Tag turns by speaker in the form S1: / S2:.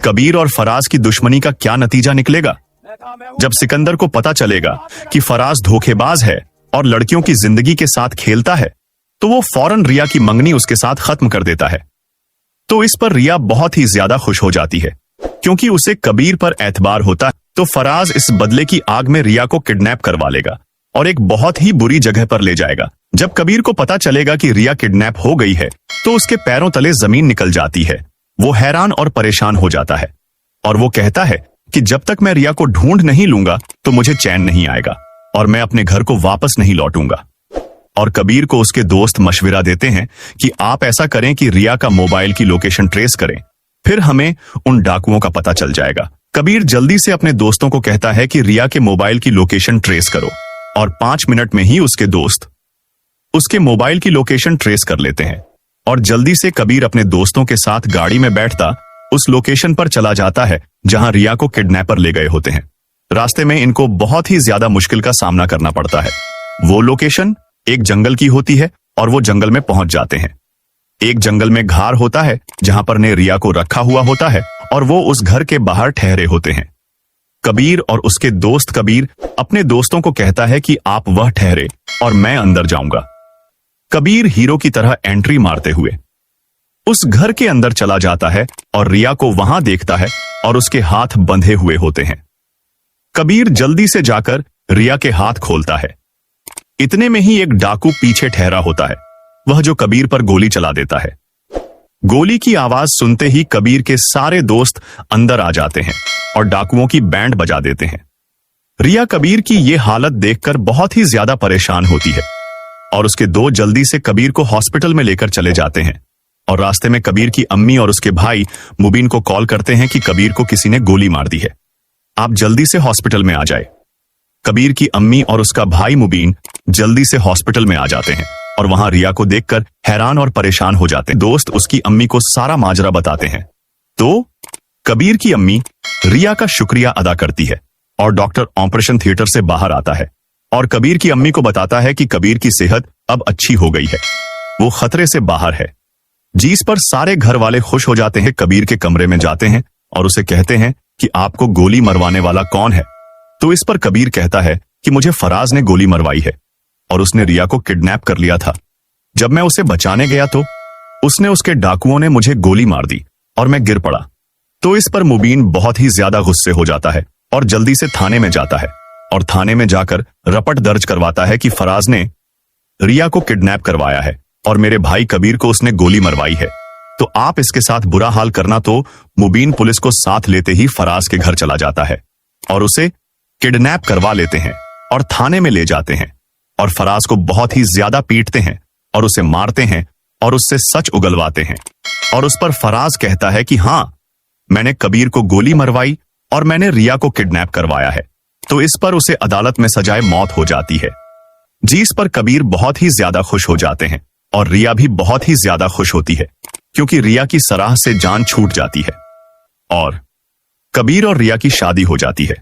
S1: कबीर और फराज की दुश्मनी का क्या नतीजा निकलेगा? जब सिकंदर को पता चलेगा कि फराज धोखेबाज है और लड़कियों की जिंदगी के साथ खेलता है, तो वो फौरन रिया की मंगनी उसके साथ खत्म कर देता है। तो इस पर रिया बहुत ही ज्यादा खुश हो जाती है, क्योंकि उसे कबीर पर एतबार होता है। तो फराज इस बदले की आग में रिया को किडनैप करवा लेगा और एक बहुत ही बुरी जगह पर ले जाएगा। जब कबीर को पता चलेगा कि रिया किडनैप हो गई है, तो उसके पैरों तले जमीन निकल जाती है। वो हैरान और परेशान हो जाता है और वो कहता है कि जब तक मैं रिया को ढूंढ नहीं लूंगा तो मुझे चैन नहीं आएगा और मैं अपने घर को वापस नहीं लौटूंगा। और कबीर को उसके दोस्त मशविरा देते हैं कि आप ऐसा करें कि रिया का मोबाइल की लोकेशन ट्रेस करें, फिर हमें उन डाकुओं का पता चल जाएगा। कबीर जल्दी से अपने दोस्तों को कहता है कि रिया के मोबाइल की लोकेशन ट्रेस करो, और 5 मिनट में ही उसके दोस्त उसके मोबाइल की लोकेशन ट्रेस कर लेते हैं। और जल्दी से कबीर अपने दोस्तों के साथ गाड़ी में बैठता उस लोकेशन पर चला जाता है जहां रिया को किडनैपर ले गए होते हैं। रास्ते में इनको बहुत ही ज्यादा मुश्किल का सामना करना पड़ता है। वो लोकेशन एक जंगल की होती है और वो जंगल में पहुंच जाते हैं। एक जंगल में घार होता है जहां पर ने रिया को रखा हुआ होता है और वो उस घर के बाहर ठहरे होते हैं। कबीर और उसके दोस्त कबीर अपने दोस्तों को कहता है कि आप वह ठहरे और मैं अंदर जाऊंगा। कबीर हीरो की तरह एंट्री मारते हुए उस घर के अंदर चला जाता है और रिया को वहां देखता है और उसके हाथ बंधे हुए होते हैं। कबीर जल्दी से जाकर रिया के हाथ खोलता है। इतने में ही एक डाकू पीछे ठहरा होता है, वह जो कबीर पर गोली चला देता है। गोली की आवाज सुनते ही कबीर के सारे दोस्त अंदर आ जाते हैं और डाकुओं की बैंड बजा देते हैं। रिया कबीर की ये हालत देखकर बहुत ही ज्यादा परेशान होती है और उसके दो जल्दी से कबीर को हॉस्पिटल में लेकर चले जाते हैं। और रास्ते में कबीर की अम्मी और उसके भाई मुबीन को कॉल करते हैं कि कबीर को किसी ने गोली मार दी है, आप जल्दी से हॉस्पिटल में आ जाए। कबीर की अम्मी और उसका भाई मुबीन जल्दी से हॉस्पिटल में आ जाते हैं और वहां रिया को देखकर हैरान और परेशान हो जाते हैं। दोस्त उसकी अम्मी को सारा माजरा बताते हैं तो कबीर की अम्मी रिया का शुक्रिया अदा करती है और डॉक्टर ऑपरेशन थिएटर से बाहर आता है और कबीर की अम्मी को बताता है कि कबीर की सेहत अब अच्छी हो गई है, वो खतरे से बाहर है। जिस पर सारे घर वाले खुश हो जाते हैं। कबीर के कमरे में जाते हैं और उसे कहते हैं कि आपको गोली मरवाने वाला कौन है? तो इस पर कबीर कहता है कि मुझे फराज ने गोली मरवाई है और उसने रिया को किडनैप कर लिया था। जब मैं उसे बचाने गया तो उसने उसके डाकुओं ने मुझे गोली मार दी और मैं गिर पड़ा। तो इस पर मुबीन बहुत ही ज्यादा गुस्से हो जाता है और जल्दी से थाने में जाता है और थाने में जाकर रपट दर्ज करवाता है कि फराज ने रिया को किडनैप करवाया है और मेरे भाई कबीर को उसने गोली मरवाई है, तो आप इसके साथ बुरा हाल करना। तो मुबीन पुलिस को साथ लेते ही फराज के घर चला जाता है और उसे किडनैप करवा लेते हैं और थाने में ले जाते हैं और फराज को बहुत ही ज्यादा पीटते हैं और उसे मारते हैं और उससे सच उगलवाते हैं। और उस पर फराज कहता है कि हाँ, मैंने कबीर को गोली मरवाई और मैंने रिया को किडनैप करवाया है। तो इस पर उसे अदालत में सजाए मौत हो जाती है। जिस पर कबीर बहुत ही ज्यादा खुश हो जाते हैं और रिया भी बहुत ही ज्यादा खुश होती है, क्योंकि रिया की सराह से जान छूट जाती है और कबीर और रिया की शादी हो जाती है।